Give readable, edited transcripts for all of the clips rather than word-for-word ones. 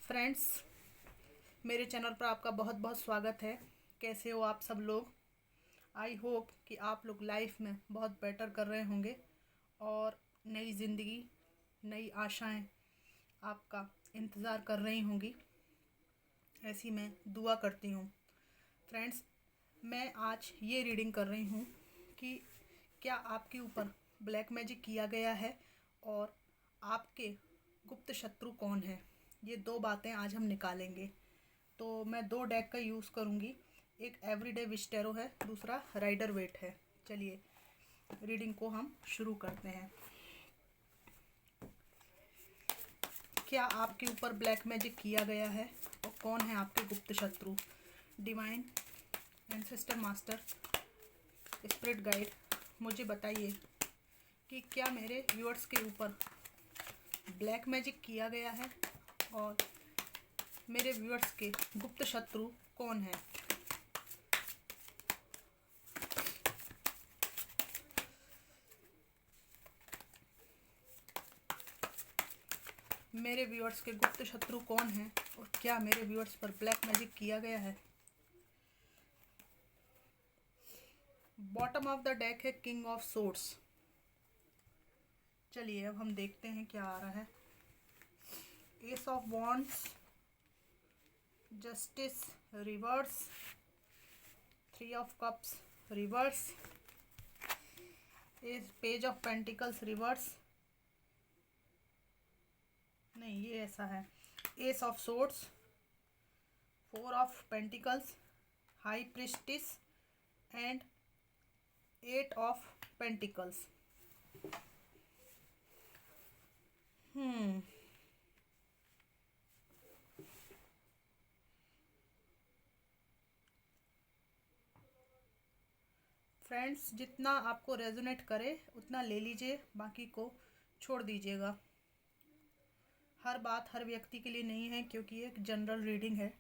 Friends, मेरे channel पर आपका बहुत बहुत स्वागत है। कैसे हो आप सब लोग? आई होप कि आप लोग लाइफ में बहुत बेटर कर रहे होंगे और नई ज़िंदगी, नई आशाएं आपका इंतज़ार कर रही होंगी। ऐसी मैं दुआ करती हूँ। फ्रेंड्स, मैं आज ये रीडिंग कर रही हूँ कि क्या आपके ऊपर ब्लैक मैजिक किया गया है और आपके गुप्त शत्रु कौन है। ये दो बातें आज हम निकालेंगे। तो मैं दो डेक का यूज़ करूँगी। एक एवरीडे विश टैरो है, दूसरा राइडर वेट है। चलिए रीडिंग को हम शुरू करते हैं। क्या आपके ऊपर ब्लैक मैजिक किया गया है और कौन है आपके गुप्त शत्रु। Divine, ancestor master, spirit guide, मुझे बताइए कि क्या मेरे व्यूअर्स के ऊपर ब्लैक मैजिक किया गया है और मेरे व्यूअर्स के गुप्त शत्रु कौन है। मेरे व्यूअर्स के गुप्त शत्रु कौन है और क्या मेरे व्यूअर्स पर ब्लैक मैजिक किया गया है। बॉटम ऑफ द डेक है किंग ऑफ सोर्ड्स। चलिए अब हम देखते हैं क्या आ रहा है। Ace of wands, justice reverse, three of cups reverse, page of pentacles reverse, नहीं ये ऐसा है, ace of swords, four of pentacles, high priestess and eight of pentacles. Friends, जितना आपको रेजोनेट करे उतना ले लीजिए, बाकी को छोड़ दीजिएगा। हर बात हर व्यक्ति के लिए नहीं है, क्योंकि एक जनरल रीडिंग है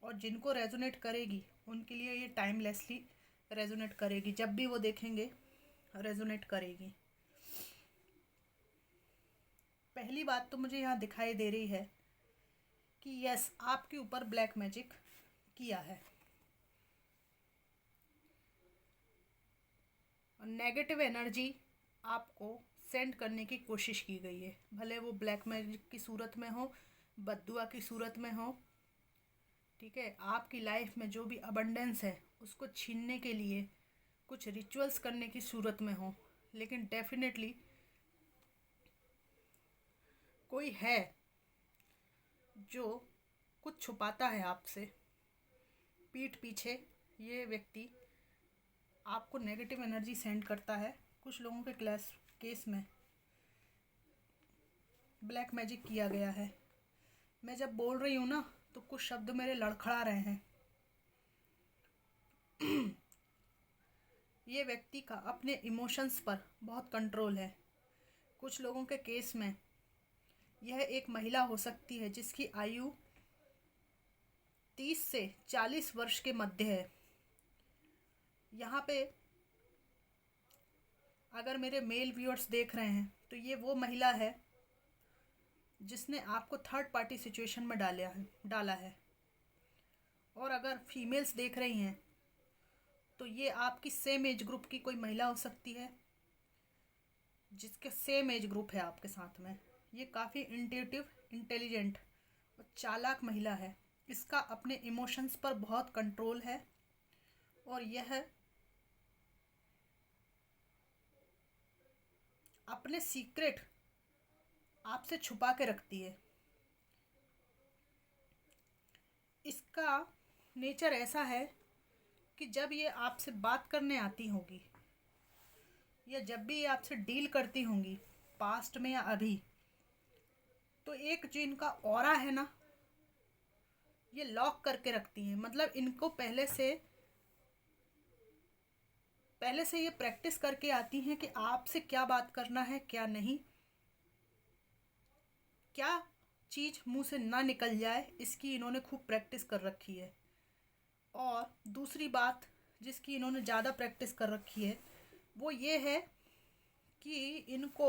और जिनको रेजोनेट करेगी उनके लिए ये टाइमलेसली रेजोनेट करेगी। जब भी वो देखेंगे रेजोनेट करेगी। पहली बात तो मुझे यहाँ दिखाई दे रही है कि यस, आपके ऊपर ब्लैक मैजिक किया है। नेगेटिव एनर्जी आपको सेंड करने की कोशिश की गई है, भले वो ब्लैक मैजिक की सूरत में हो, बद्दुआ की सूरत में हो। ठीक है, आपकी लाइफ में जो भी अबंडेंस है उसको छीनने के लिए कुछ रिचुअल्स करने की सूरत में हो, लेकिन डेफिनेटली कोई है जो कुछ छुपाता है आपसे पीठ पीछे। ये व्यक्ति आपको नेगेटिव एनर्जी सेंड करता है। कुछ लोगों के केस में ब्लैक मैजिक किया गया है। मैं जब बोल रही हूँ ना तो कुछ शब्द मेरे लड़खड़ा रहे हैं। ये व्यक्ति का अपने इमोशंस पर बहुत कंट्रोल है। कुछ लोगों के केस में यह एक महिला हो सकती है जिसकी आयु 30 से 40 वर्ष के मध्य है। यहाँ पे अगर मेरे मेल व्यूअर्स देख रहे हैं तो ये वो महिला है जिसने आपको थर्ड पार्टी सिचुएशन में डाला है। और अगर फीमेल्स देख रही हैं तो ये आपकी सेम एज ग्रुप की कोई महिला हो सकती है जिसके सेम एज ग्रुप है आपके साथ में। ये काफ़ी इंट्यूटिव, इंटेलिजेंट और चालाक महिला है। इसका अपने इमोशंस पर बहुत कंट्रोल है और यह अपने सीक्रेट आपसे छुपा के रखती है। इसका नेचर ऐसा है कि जब ये आपसे बात करने आती होगी या जब भी ये आपसे डील करती होंगी, पास्ट में या अभी, तो एक जो इनका ऑरा है ना, ये लॉक करके रखती हैं। मतलब इनको पहले से ये प्रैक्टिस करके आती हैं कि आपसे क्या बात करना है, क्या नहीं, क्या चीज़ मुंह से ना निकल जाए, इसकी इन्होंने खूब प्रैक्टिस कर रखी है। और दूसरी बात जिसकी इन्होंने ज़्यादा प्रैक्टिस कर रखी है वो ये है कि इनको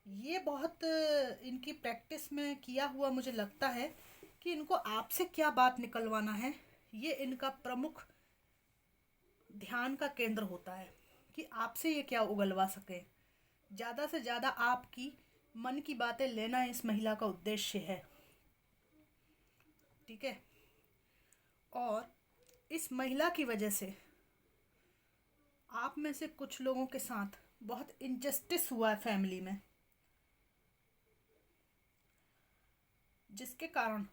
ये बहुत इनकी प्रैक्टिस में किया हुआ मुझे लगता है कि इनको आपसे क्या बात निकलवाना है, ये इनका प्रमुख ध्यान का केंद्र होता है कि आपसे ये क्या उगलवा सके। ज़्यादा से ज़्यादा आपकी मन की बातें लेना इस महिला का उद्देश्य है। ठीक है। और इस महिला की वजह से आप में से कुछ लोगों के साथ बहुत इनजस्टिस हुआ है फैमिली में, जिसके कारण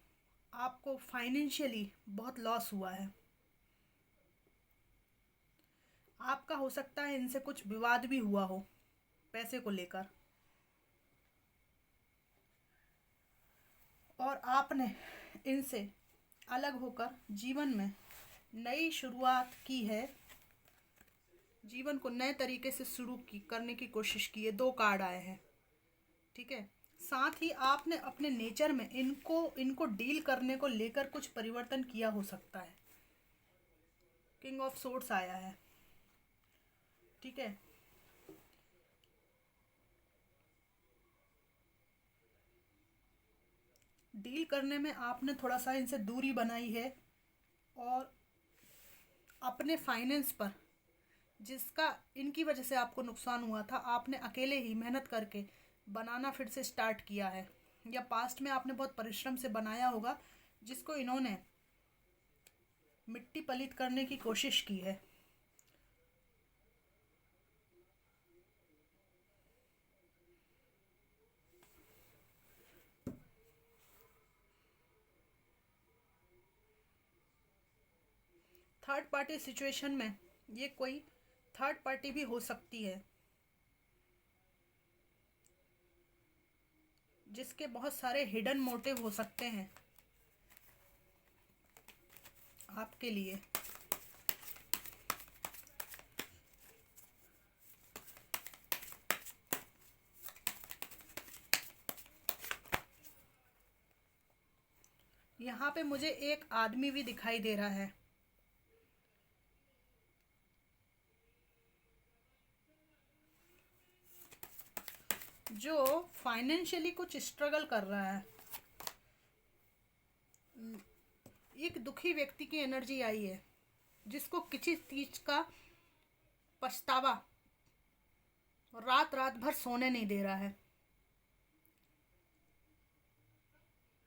आपको फाइनेंशियली बहुत लॉस हुआ है। आपका हो सकता है इनसे कुछ विवाद भी हुआ हो पैसे को लेकर, और आपने इनसे अलग होकर जीवन में नई शुरुआत की है, जीवन को नए तरीके से करने की कोशिश की है। 2 कार्ड आए हैं। ठीक है। साथ ही आपने अपने नेचर में इनको डील करने को लेकर कुछ परिवर्तन किया हो सकता है। किंग ऑफ सोर्ड्स आया है। ठीक है। डील करने में आपने थोड़ा सा इनसे दूरी बनाई है, और अपने फाइनेंस पर जिसका इनकी वजह से आपको नुकसान हुआ था, आपने अकेले ही मेहनत करके बनाना फिर से स्टार्ट किया है, या पास्ट में आपने बहुत परिश्रम से बनाया होगा, जिसको इन्होंने मिट्टी पलीत करने की कोशिश की है। थर्ड पार्टी सिचुएशन में ये कोई थर्ड पार्टी भी हो सकती है, जिसके बहुत सारे हिडन मोटिव हो सकते हैं आपके लिए। यहाँ पे मुझे एक आदमी भी दिखाई दे रहा है, जो फाइनेंशियली कुछ स्ट्रगल कर रहा है। एक दुखी व्यक्ति की एनर्जी आई है, जिसको किसी चीज का पछतावा रात रात भर सोने नहीं दे रहा है।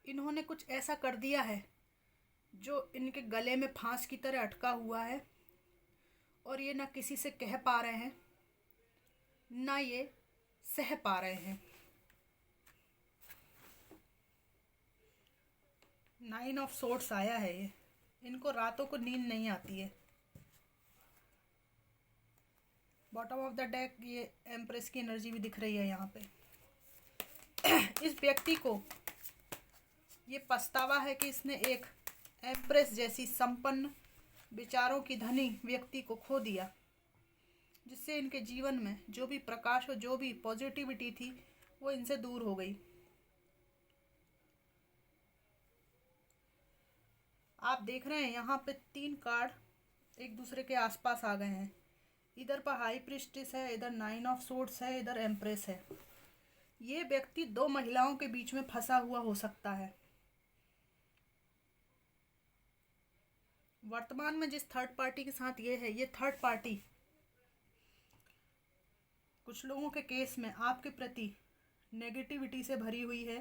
इन्होंने कुछ ऐसा कर दिया है जो इनके गले में फांस की तरह अटका हुआ है, और ये ना किसी से कह पा रहे हैं, ना ये सह पा रहे हैं। 9 ऑफ सोर्ड्स आया है। ये इनको रातों को नींद नहीं आती है। बॉटम ऑफ द डेक ये एम्प्रेस की एनर्जी भी दिख रही है यहाँ पे। इस व्यक्ति को ये पछतावा है कि इसने एक एम्प्रेस जैसी संपन्न विचारों की धनी व्यक्ति को खो दिया, जिससे इनके जीवन में जो भी प्रकाश और जो भी पॉजिटिविटी थी वो इनसे दूर हो गई। आप देख रहे हैं यहाँ पे 3 कार्ड एक दूसरे के आसपास आ गए हैं। इधर पर हाई प्रिस्टेस है, इधर 9 ऑफ सोर्ड्स है, इधर एम्प्रेस है। ये व्यक्ति 2 महिलाओं के बीच में फंसा हुआ हो सकता है। वर्तमान में जिस थर्ड पार्टी के साथ ये है, ये थर्ड पार्टी कुछ लोगों के केस में आपके प्रति नेगेटिविटी से भरी हुई है।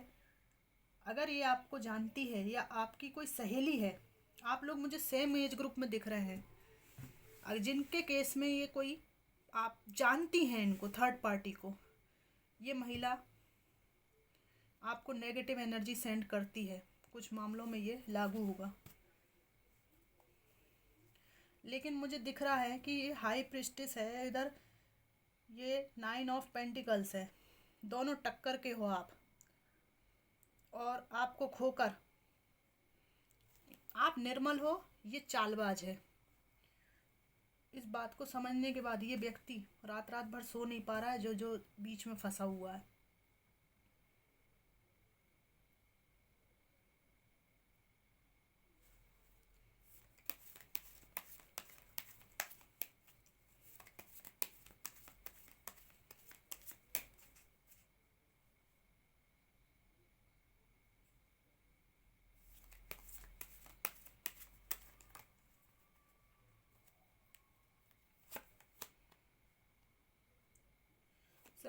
अगर ये आपको जानती है या आपकी कोई सहेली है, आप लोग मुझे सेम एज ग्रुप में दिख रहे हैं, अगर जिनके केस में ये कोई आप जानती हैं इनको थर्ड पार्टी को, ये महिला आपको नेगेटिव एनर्जी सेंड करती है। कुछ मामलों में ये लागू होगा, लेकिन मुझे दिख रहा है कि ये हाई प्रिस्टेस है, इधर ये 9 ऑफ पेंटिकल्स है। दोनों टक्कर के हो आप, और आपको खोकर आप निर्मल हो, ये चालबाज है। इस बात को समझने के बाद ये व्यक्ति रात रात भर सो नहीं पा रहा है, जो जो बीच में फंसा हुआ है।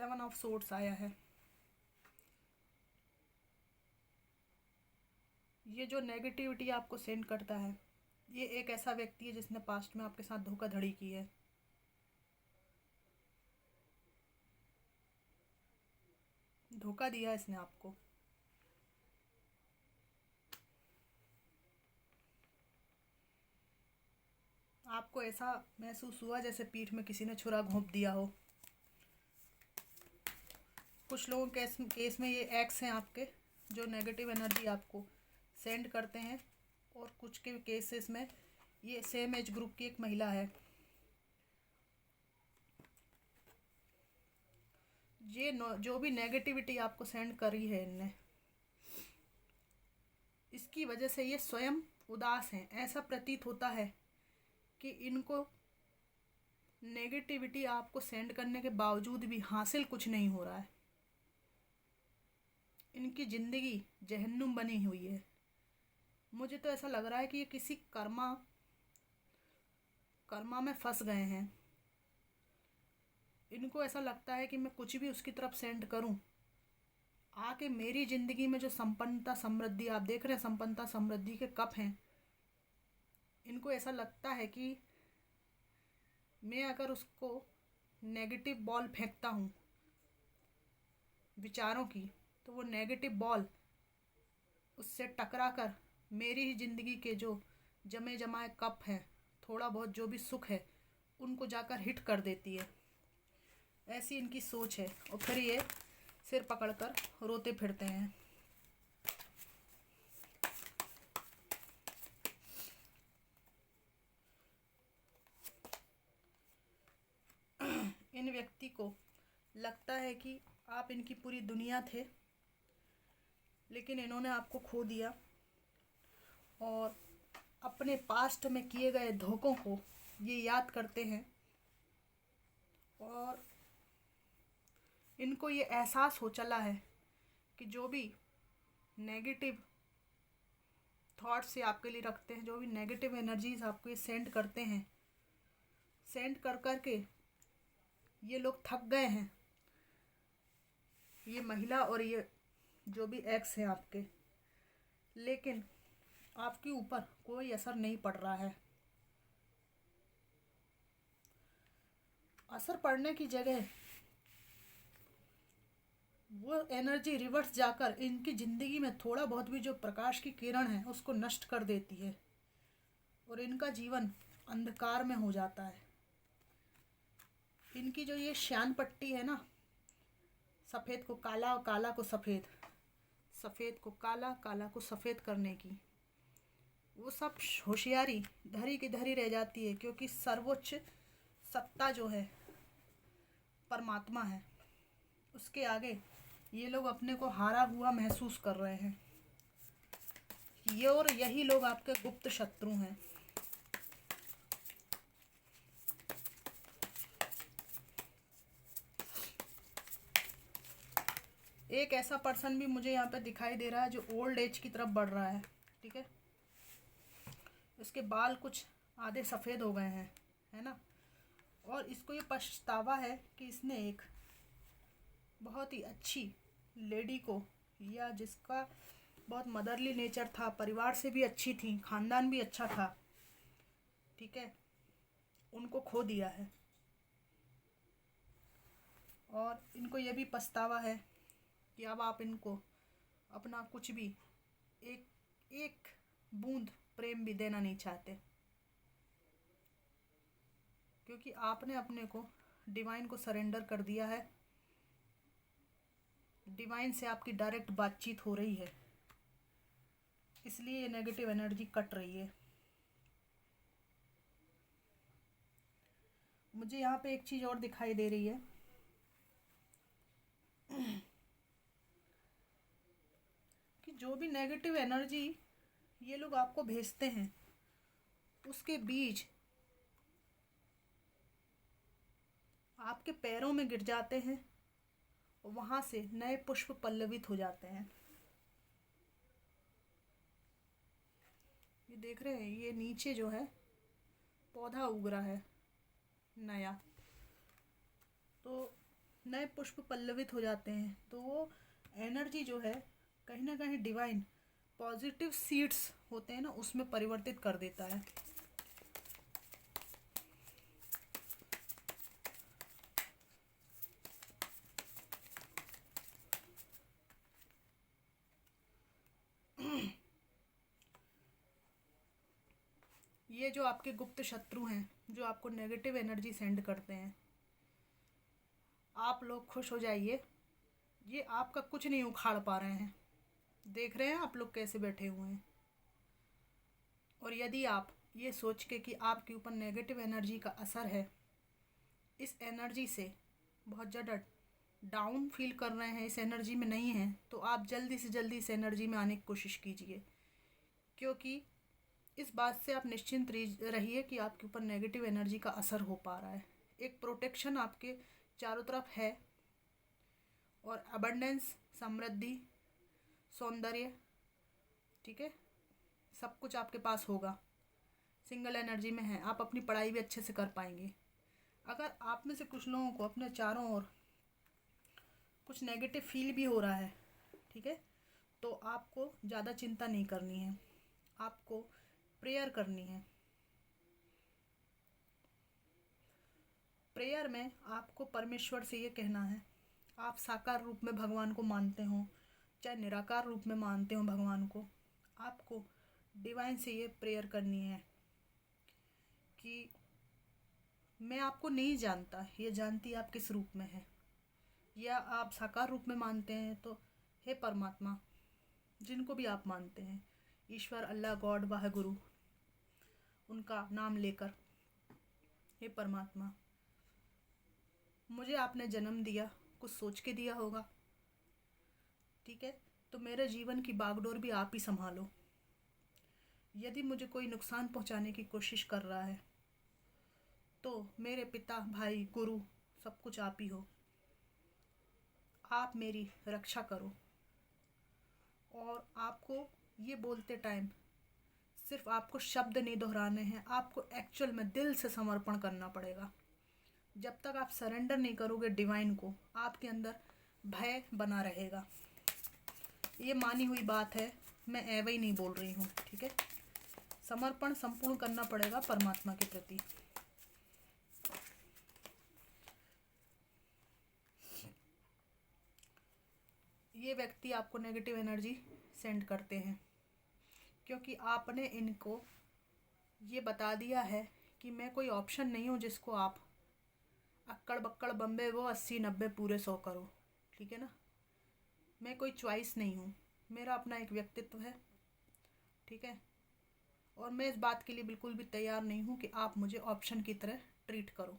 7 ऑफ सोर्ड्स आया है। ये जो नेगेटिविटी आपको सेंड करता है, ये एक ऐसा व्यक्ति है जिसने पास्ट में आपके साथ धोखाधड़ी की है। धोखा दिया इसने आपको। आपको ऐसा महसूस हुआ जैसे पीठ में किसी ने छुरा घोंप दिया हो। कुछ लोगों के केस में ये एक्स हैं आपके, जो नेगेटिव एनर्जी आपको सेंड करते हैं, और कुछ के केसेस में ये सेम एज ग्रुप की एक महिला है। ये जो भी नेगेटिविटी आपको सेंड करी है इनने, इसकी वजह से ये स्वयं उदास हैं। ऐसा प्रतीत होता है कि इनको नेगेटिविटी आपको सेंड करने के बावजूद भी हासिल कुछ नहीं हो रहा है। इनकी ज़िंदगी जहन्नुम बनी हुई है। मुझे तो ऐसा लग रहा है कि ये किसी कर्मा में फंस गए हैं। इनको ऐसा लगता है कि मैं कुछ भी उसकी तरफ सेंड करूं, आके मेरी ज़िंदगी में जो संपन्नता समृद्धि आप देख रहे हैं, संपन्नता समृद्धि के कप हैं, इनको ऐसा लगता है कि मैं अगर उसको नेगेटिव बॉल फेंकता हूँ विचारों की, तो वो नेगेटिव बॉल उससे टकरा कर मेरी ही ज़िंदगी के जो जमे जमाए कप हैं, थोड़ा बहुत जो भी सुख है, उनको जाकर हिट कर देती है। ऐसी इनकी सोच है, और फिर ये सिर पकड़कर रोते फिरते हैं। इन व्यक्ति को लगता है कि आप इनकी पूरी दुनिया थे, लेकिन इन्होंने आपको खो दिया, और अपने पास्ट में किए गए धोखों को ये याद करते हैं, और इनको ये एहसास हो चला है कि जो भी नेगेटिव थॉट्स ये आपके लिए रखते हैं, जो भी नेगेटिव एनर्जीज आपको ये सेंड करते हैं, सेंड कर कर के ये लोग थक गए हैं। ये महिला और ये जो भी एक्स हैं आपके, लेकिन आपके ऊपर कोई असर नहीं पड़ रहा है। असर पड़ने की जगह वो एनर्जी रिवर्स जाकर इनकी ज़िंदगी में थोड़ा बहुत भी जो प्रकाश की किरण है उसको नष्ट कर देती है, और इनका जीवन अंधकार में हो जाता है। इनकी जो ये श्यान पट्टी है ना, सफ़ेद को काला और काला को सफ़ेद, सफ़ेद को काला, काला को सफ़ेद करने की, वो सब होशियारी धरी की धरी रह जाती है, क्योंकि सर्वोच्च सत्ता जो है परमात्मा है, उसके आगे ये लोग अपने को हारा हुआ महसूस कर रहे हैं। ये और यही लोग आपके गुप्त शत्रु हैं। एक ऐसा पर्सन भी मुझे यहाँ पे दिखाई दे रहा है जो ओल्ड एज की तरफ बढ़ रहा है। ठीक है, इसके बाल कुछ आधे सफ़ेद हो गए हैं, है ना, और इसको ये पछतावा है कि इसने एक बहुत ही अच्छी लेडी को, या जिसका बहुत मदरली नेचर था, परिवार से भी अच्छी थी, ख़ानदान भी अच्छा था, ठीक है, उनको खो दिया है। और इनको ये भी पछतावा है कि अब आप इनको अपना कुछ भी, एक बूंद प्रेम भी देना नहीं चाहते, क्योंकि आपने अपने को डिवाइन को सरेंडर कर दिया है। डिवाइन से आपकी डायरेक्ट बातचीत हो रही है, इसलिए ये नेगेटिव एनर्जी कट रही है। मुझे यहाँ पे एक चीज़ और दिखाई दे रही है कि जो भी नेगेटिव एनर्जी ये लोग आपको भेजते हैं, उसके बीज आपके पैरों में गिर जाते हैं, और वहाँ से नए पुष्प पल्लवित हो जाते हैं। ये देख रहे हैं, ये नीचे जो है पौधा उग रहा है नया। तो नए पुष्प पल्लवित हो जाते हैं। तो वो एनर्जी जो है कहीं ना कहीं डिवाइन पॉजिटिव सीड्स होते हैं ना, उसमें परिवर्तित कर देता है। ये जो आपके गुप्त शत्रु हैं, जो आपको नेगेटिव एनर्जी सेंड करते हैं, आप लोग खुश हो जाइए, ये आपका कुछ नहीं उखाड़ पा रहे हैं। देख रहे हैं आप लोग कैसे बैठे हुए हैं। और यदि आप ये सोच के कि आपके ऊपर नेगेटिव एनर्जी का असर है, इस एनर्जी से बहुत ज़्यादा डाउन फील कर रहे हैं, इस एनर्जी में नहीं हैं, तो आप जल्दी से जल्दी इस एनर्जी में आने की कोशिश कीजिए। क्योंकि इस बात से आप निश्चिंत रहिए कि आपके ऊपर नेगेटिव एनर्जी का असर हो पा रहा है। एक प्रोटेक्शन आपके चारों तरफ है, और अबंडेंस, समृद्धि, सौंदर्य, ठीक है, सब कुछ आपके पास होगा। सिंगल एनर्जी में है, आप अपनी पढ़ाई भी अच्छे से कर पाएंगे। अगर आप में से कुछ लोगों को अपने चारों ओर कुछ नेगेटिव फील भी हो रहा है, ठीक है, तो आपको ज़्यादा चिंता नहीं करनी है, आपको प्रेयर करनी है। प्रेयर में आपको परमेश्वर से ये कहना है, आप साकार रूप में भगवान को मानते हो चाहे निराकार रूप में मानते हो भगवान को, आपको डिवाइन से ये प्रेयर करनी है कि मैं आपको नहीं जानता, ये जानती आप किस रूप में है। या आप साकार रूप में मानते हैं तो हे परमात्मा, जिनको भी आप मानते हैं, ईश्वर, अल्लाह, गॉड, वाह गुरु, उनका नाम लेकर, हे परमात्मा, मुझे आपने जन्म दिया, कुछ सोच के दिया होगा, ठीक है, तो मेरे जीवन की बागडोर भी आप ही संभालो। यदि मुझे कोई नुकसान पहुंचाने की कोशिश कर रहा है, तो मेरे पिता, भाई, गुरु, सब कुछ आप ही हो, आप मेरी रक्षा करो। और आपको ये बोलते टाइम सिर्फ आपको शब्द नहीं दोहराने हैं, आपको एक्चुअल में दिल से समर्पण करना पड़ेगा। जब तक आप सरेंडर नहीं करोगे डिवाइन को, आपके अंदर भय बना रहेगा। ये मानी हुई बात है, मैं एवं ही नहीं बोल रही हूँ, ठीक है। समर्पण संपूर्ण करना पड़ेगा परमात्मा के प्रति। ये व्यक्ति आपको नेगेटिव एनर्जी सेंड करते हैं क्योंकि आपने इनको ये बता दिया है कि मैं कोई ऑप्शन नहीं हूँ जिसको आप अक्कड़ बक्कड़ बम्बे वो 80-90 पूरे 100 करो, ठीक है ना। मैं कोई चॉइस नहीं हूँ, मेरा अपना एक व्यक्तित्व है, ठीक है। और मैं इस बात के लिए बिल्कुल भी तैयार नहीं हूँ कि आप मुझे ऑप्शन की तरह ट्रीट करो।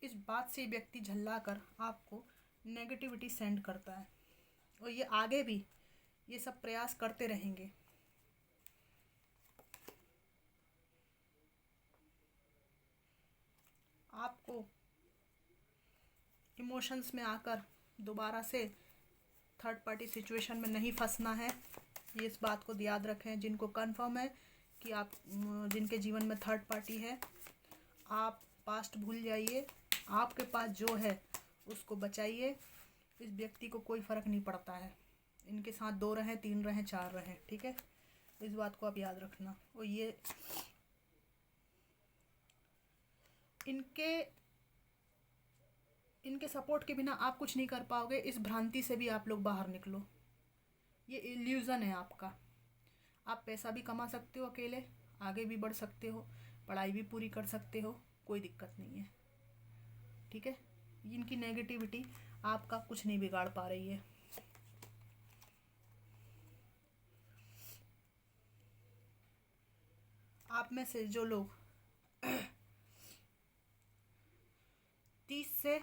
इस बात से व्यक्ति झल्ला कर आपको नेगेटिविटी सेंड करता है, और ये आगे भी ये सब प्रयास करते रहेंगे। आपको इमोशंस में आकर दोबारा से थर्ड पार्टी सिचुएशन में नहीं फंसना है। ये इस बात को याद रखें, जिनको कंफर्म है कि आप जिनके जीवन में थर्ड पार्टी है, आप पास्ट भूल जाइए, आपके पास जो है उसको बचाइए। इस व्यक्ति को कोई फ़र्क नहीं पड़ता है, इनके साथ 2 रहें, 3 रहें, 4 रहें, ठीक है। इस बात को आप याद रखना। और ये इनके सपोर्ट के बिना आप कुछ नहीं कर पाओगे। इस भ्रांति से भी आप लोग बाहर निकलो, ये इल्यूज़न है आपका। आप पैसा भी कमा सकते हो अकेले, आगे भी बढ़ सकते हो, पढ़ाई भी पूरी कर सकते हो, कोई दिक्कत नहीं है, ठीक है। इनकी नेगेटिविटी आपका कुछ नहीं बिगाड़ पा रही है। आप में से जो लोग 30 से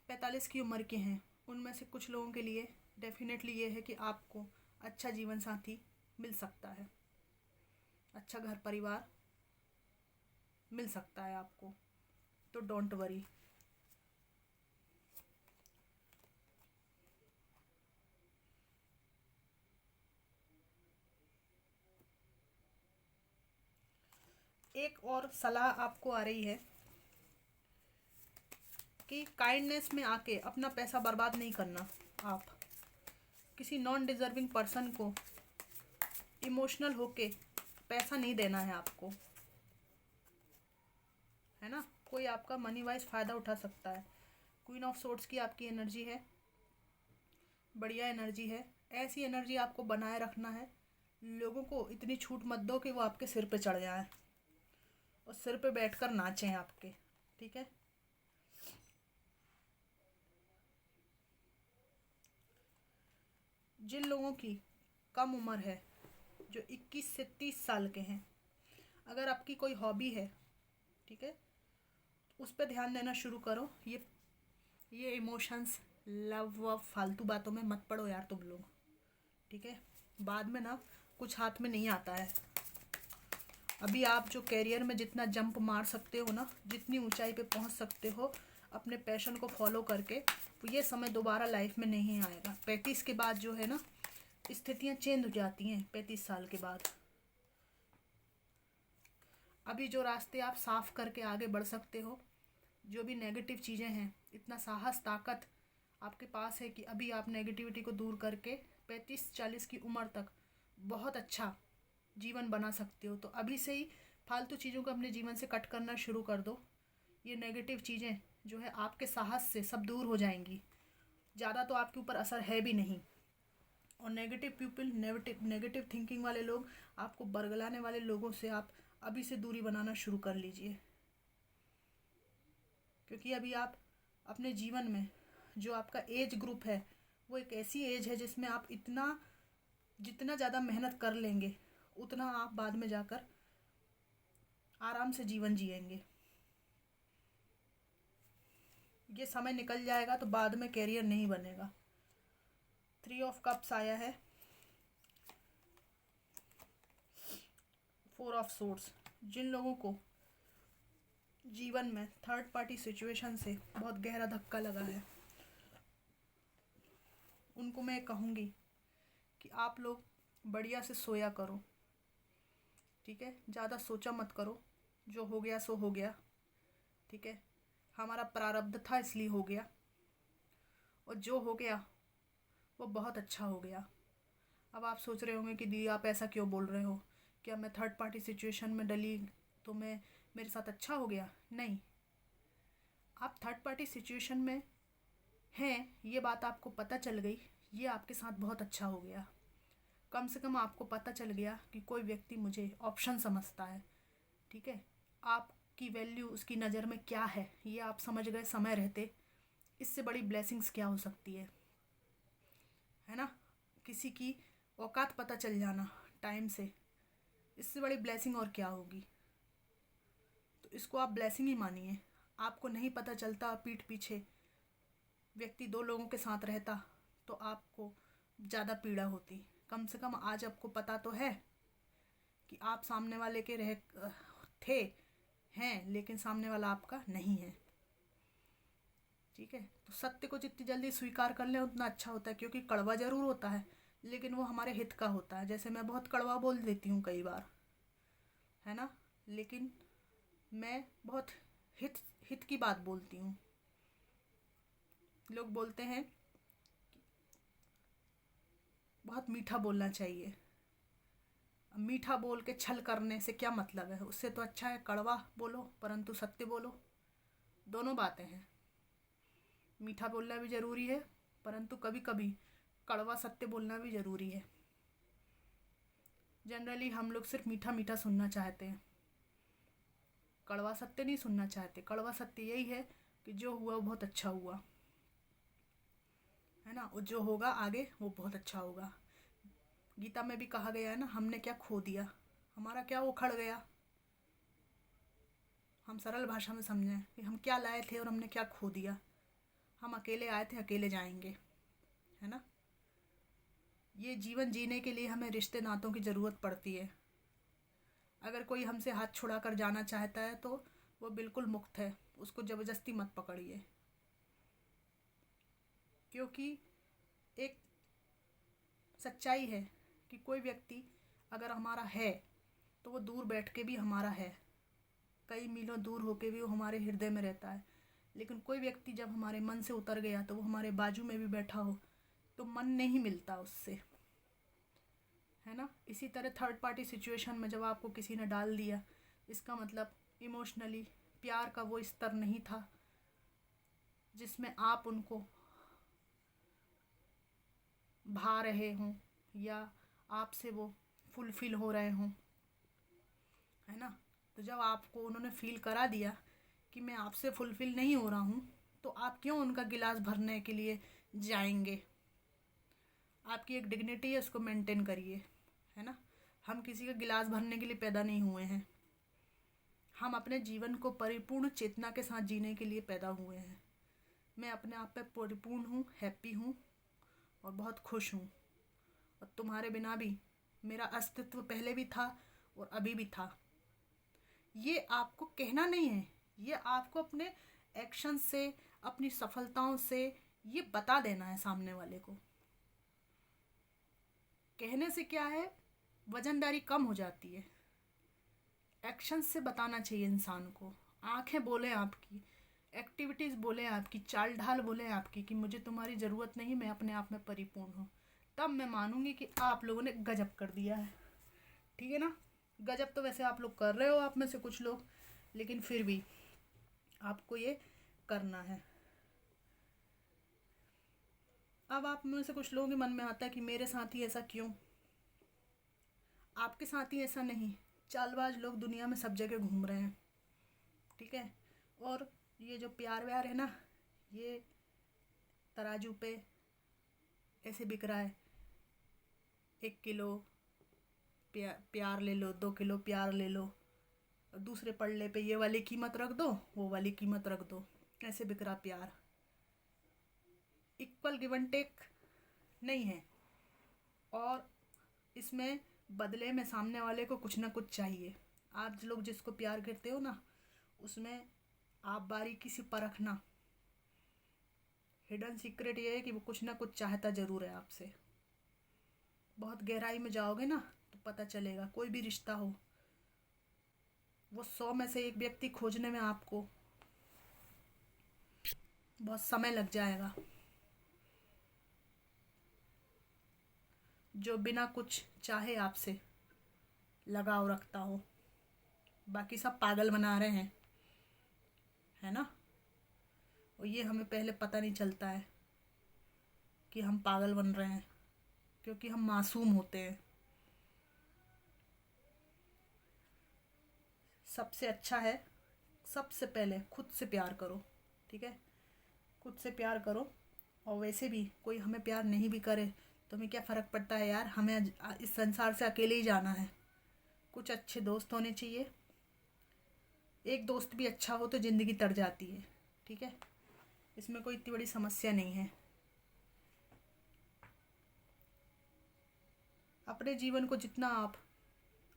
45 की उम्र के हैं, उनमें से कुछ लोगों के लिए डेफिनेटली ये है कि आपको अच्छा जीवन साथी मिल सकता है, अच्छा घर परिवार मिल सकता है आपको, तो डोंट वरी। एक और सलाह आपको आ रही है कि काइंडनेस में आके अपना पैसा बर्बाद नहीं करना। आप किसी नॉन डिजर्विंग पर्सन को इमोशनल होके पैसा नहीं देना है आपको, है ना। कोई आपका मनी वाइज फ़ायदा उठा सकता है। क्वीन ऑफ सोर्ड्स की आपकी एनर्जी है, बढ़िया एनर्जी है। ऐसी एनर्जी आपको बनाए रखना है। लोगों को इतनी छूट मत दो कि वो आपके सिर पे चढ़ जाएं और सिर पे बैठकर नाचें आपके, ठीक है। जिन लोगों की कम उम्र है, जो 21 से 30 साल के हैं, अगर आपकी कोई हॉबी है, ठीक है, उस पर ध्यान देना शुरू करो। ये इमोशंस, लव वव फालतू बातों में मत पड़ो यार तुम लोग, ठीक है। बाद में ना कुछ हाथ में नहीं आता है। अभी आप जो कैरियर में जितना जंप मार सकते हो ना, जितनी ऊंचाई पे पहुंच सकते हो अपने पैशन को फॉलो करके, तो ये समय दोबारा लाइफ में नहीं आएगा। 35 के बाद जो है ना, स्थितियां चेंज हो जाती हैं 35 साल के बाद। अभी जो रास्ते आप साफ करके आगे बढ़ सकते हो, जो भी नेगेटिव चीज़ें हैं, इतना साहस ताकत आपके पास है कि अभी आप नेगेटिविटी को दूर करके 35-40 की उम्र तक बहुत अच्छा जीवन बना सकते हो। तो अभी से ही फालतू चीज़ों को अपने जीवन से कट करना शुरू कर दो। ये नेगेटिव चीज़ें जो है आपके साहस से सब दूर हो जाएंगी। ज़्यादा तो आपके ऊपर असर है भी नहीं। और नेगेटिव पीपल, नेगेटिव थिंकिंग वाले लोग, आपको बरगलाने वाले लोगों से आप अभी से दूरी बनाना शुरू कर लीजिए। क्योंकि अभी आप अपने जीवन में जो आपका एज ग्रुप है, वो एक ऐसी एज है जिसमें आप जितना ज़्यादा मेहनत कर लेंगे, उतना आप बाद में जाकर आराम से जीवन जिएंगे। ये समय निकल जाएगा तो बाद में कैरियर नहीं बनेगा। 3 ऑफ कप्स आया है, 4 ऑफ सोर्ड्स। जिन लोगों को जीवन में थर्ड पार्टी सिचुएशन से बहुत गहरा धक्का लगा है, उनको मैं कहूँगी कि आप लोग बढ़िया से सोया करो, ठीक है। ज़्यादा सोचा मत करो। जो हो गया सो हो गया, ठीक है। हमारा प्रारब्ध था इसलिए हो गया, और जो हो गया वो बहुत अच्छा हो गया। अब आप सोच रहे होंगे कि दी आप ऐसा क्यों बोल रहे हो, क्या मैं थर्ड पार्टी सिचुएशन में डली तो मेरे साथ अच्छा हो गया? नहीं, आप थर्ड पार्टी सिचुएशन में हैं, ये बात आपको पता चल गई, ये आपके साथ बहुत अच्छा हो गया। कम से कम आपको पता चल गया कि कोई व्यक्ति मुझे ऑप्शन समझता है, ठीक है। आपकी वैल्यू उसकी नज़र में क्या है, ये आप समझ गए समय रहते। इससे बड़ी ब्लेसिंग्स क्या हो सकती है ना। किसी की औकात पता चल जाना टाइम से, इससे बड़ी ब्लेसिंग और क्या होगी। तो इसको आप ब्लेसिंग ही मानिए। आपको नहीं पता चलता पीठ पीछे व्यक्ति 2 लोगों के साथ रहता तो आपको ज़्यादा पीड़ा होती। कम से कम आज आपको पता तो है कि आप सामने वाले के थे हैं, लेकिन सामने वाला आपका नहीं है, ठीक है। तो सत्य को जितनी जल्दी स्वीकार कर लें उतना अच्छा होता है, क्योंकि कड़वा ज़रूर होता है लेकिन वो हमारे हित का होता है। जैसे मैं बहुत कड़वा बोल देती हूँ कई बार, है ना, लेकिन मैं बहुत हित की बात बोलती हूँ। लोग बोलते हैं बहुत मीठा बोलना चाहिए। मीठा बोल के छल करने से क्या मतलब है? उससे तो अच्छा है कड़वा बोलो परंतु सत्य बोलो। दोनों बातें हैं। मीठा बोलना भी ज़रूरी है, परंतु कभी कभी कड़वा सत्य बोलना भी ज़रूरी है। जनरली हम लोग सिर्फ मीठा मीठा सुनना चाहते हैं, कड़वा सत्य नहीं सुनना चाहते। कड़वा सत्य यही है कि जो हुआ वो बहुत अच्छा हुआ, है ना, और जो होगा आगे वो बहुत अच्छा होगा। गीता में भी कहा गया है ना, हमने क्या खो दिया, हमारा क्या उखड़ गया। हम सरल भाषा में समझें कि हम क्या लाए थे और हमने क्या खो दिया। हम अकेले आए थे, अकेले जाएंगे, है ना। ये जीवन जीने के लिए हमें रिश्ते नातों की ज़रूरत पड़ती है। अगर कोई हमसे हाथ छुड़ा कर जाना चाहता है तो वो बिल्कुल मुक्त है, उसको ज़बरदस्ती मत पकड़िए। क्योंकि एक सच्चाई है कि कोई व्यक्ति अगर हमारा है तो वो दूर बैठ के भी हमारा है, कई मीलों दूर होके भी वो हमारे हृदय में रहता है। लेकिन कोई व्यक्ति जब हमारे मन से उतर गया तो वो हमारे बाजू में भी बैठा हो तो मन नहीं मिलता उससे, है ना। इसी तरह थर्ड पार्टी सिचुएशन में जब आपको किसी ने डाल दिया, इसका मतलब इमोशनली प्यार का वो स्तर नहीं था जिसमें आप उनको भा रहे हों या आपसे वो फुलफिल हो रहे हों, है ना। तो जब आपको उन्होंने फील करा दिया कि मैं आपसे फुलफिल नहीं हो रहा हूँ, तो आप क्यों उनका गिलास भरने के लिए जाएंगे। आपकी एक डिग्निटी है, उसको मेंटेन करिए, है ना। हम किसी का गिलास भरने के लिए पैदा नहीं हुए हैं, हम अपने जीवन को परिपूर्ण चेतना के साथ जीने के लिए पैदा हुए हैं। मैं अपने आप पे परिपूर्ण हूँ, हैप्पी हूँ और बहुत खुश हूँ, और तुम्हारे बिना भी मेरा अस्तित्व पहले भी था और अभी भी था। ये आपको कहना नहीं है, ये आपको अपने एक्शन से, अपनी सफलताओं से ये बता देना है सामने वाले को। कहने से क्या है, वजनदारी कम हो जाती है। एक्शन से बताना चाहिए इंसान को। आंखें बोले आपकी, एक्टिविटीज़ बोले आपकी, चाल ढाल बोले आपकी कि मुझे तुम्हारी ज़रूरत नहीं, मैं अपने आप में परिपूर्ण हूँ। तब मैं मानूंगी कि आप लोगों ने गजब कर दिया है, ठीक है ना। गजब तो वैसे आप लोग कर रहे हो, आप में से कुछ लोग, लेकिन फिर भी आपको ये करना है। अब आप में से कुछ लोगों के मन में आता है कि मेरे साथ ही ऐसा क्यों। आपके साथ ही ऐसा नहीं, चालबाज लोग दुनिया में सब जगह घूम रहे हैं, ठीक है। और ये जो प्यार व्यार है ना, ये तराजू पे ऐसे बिक रहा है। 1 किलो प्यार ले लो, 2 किलो प्यार ले लो, और दूसरे पल्ले पे ये वाली कीमत रख दो, वो वाली कीमत रख दो। ऐसे बिक रहा प्यार। इक्वल गिव एंड टेक नहीं है, और इसमें बदले में सामने वाले को कुछ ना कुछ चाहिए। आप लोग जिसको प्यार करते हो ना, उसमें आप बारीकी से परखना। हिडन सीक्रेट ये है कि वो कुछ ना कुछ चाहता ज़रूर है आपसे। बहुत गहराई में जाओगे ना तो पता चलेगा। कोई भी रिश्ता हो, वो 100 में से 1 व्यक्ति खोजने में आपको बहुत समय लग जाएगा, जो बिना कुछ चाहे आपसे लगाव रखता हो। बाकी सब पागल बना रहे हैं, है ना। और ये हमें पहले पता नहीं चलता है कि हम पागल बन रहे हैं, क्योंकि हम मासूम होते हैं। सबसे अच्छा है, सबसे पहले खुद से प्यार करो, ठीक है। खुद से प्यार करो। और वैसे भी कोई हमें प्यार नहीं भी करे तो हमें क्या फ़र्क पड़ता है यार, हमें इस संसार से अकेले ही जाना है। कुछ अच्छे दोस्त होने चाहिए। एक दोस्त भी अच्छा हो तो ज़िंदगी तर जाती है, ठीक है। इसमें कोई इतनी बड़ी समस्या नहीं है। अपने जीवन को जितना आप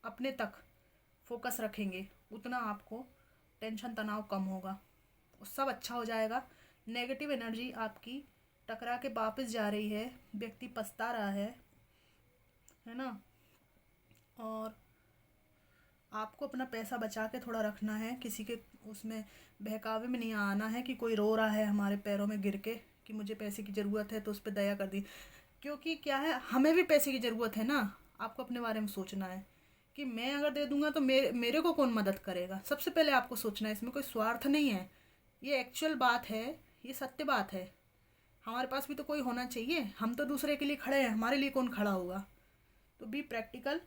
अपने तक फोकस रखेंगे, उतना आपको टेंशन तनाव कम होगा और सब अच्छा हो जाएगा। नेगेटिव एनर्जी आपकी टकरा के वापस जा रही है, व्यक्ति पछता रहा है ना। और आपको अपना पैसा बचा के थोड़ा रखना है, किसी के उसमें बहकावे में नहीं आना है कि कोई रो रहा है हमारे पैरों में गिर के कि मुझे पैसे की ज़रूरत है तो उस पर दया कर दी। क्योंकि क्या है, हमें भी पैसे की ज़रूरत है ना। आपको अपने बारे में सोचना है कि मैं अगर दे दूंगा तो मेरे को कौन मदद करेगा। सबसे पहले आपको सोचना है, इसमें कोई स्वार्थ नहीं है, ये एक्चुअल बात है, ये सत्य बात है। हमारे पास भी तो कोई होना चाहिए, हम तो दूसरे के लिए खड़े हैं, हमारे लिए कौन खड़ा होगा। तो बी प्रैक्टिकल,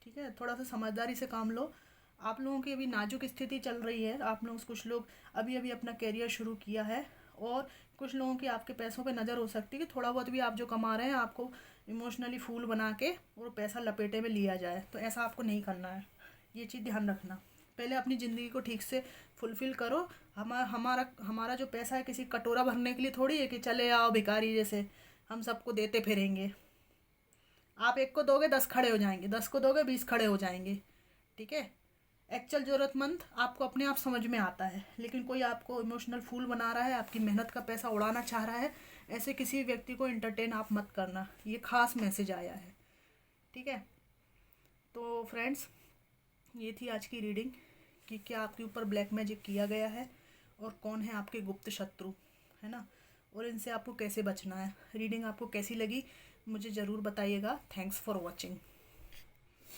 ठीक है। थोड़ा सा समझदारी से काम लो। आप लोगों की अभी नाजुक स्थिति चल रही है, आप लोग कुछ लोग अभी अभी अपना कैरियर शुरू किया है, और कुछ लोगों की आपके पैसों पे नज़र हो सकती है कि थोड़ा बहुत भी आप जो कमा रहे हैं आपको इमोशनली फूल बना के और पैसा लपेटे में लिया जाए। तो ऐसा आपको नहीं करना है, ये चीज़ ध्यान रखना। पहले अपनी ज़िंदगी को ठीक से फुलफ़िल करो। हमारा जो पैसा है किसी कटोरा भरने के लिए थोड़ी है कि चले आओ भिखारी जैसे हम सबको देते फिरेंगे। आप 1 को दोगे 10 खड़े हो जाएंगे, 10 को दोगे 20 खड़े हो जाएंगे, ठीक है। एक्चुअल ज़रूरतमंद आपको अपने आप समझ में आता है, लेकिन कोई आपको इमोशनल फूल बना रहा है, आपकी मेहनत का पैसा उड़ाना चाह रहा है, ऐसे किसी व्यक्ति को एंटरटेन आप मत करना। ये खास मैसेज आया है, ठीक है। तो फ्रेंड्स, ये थी आज की रीडिंग कि क्या आपके ऊपर ब्लैक मैजिक किया गया है और कौन है आपके गुप्त शत्रु, है ना, और इनसे आपको कैसे बचना है। रीडिंग आपको कैसी लगी मुझे ज़रूर बताइएगा। Thanks for watching.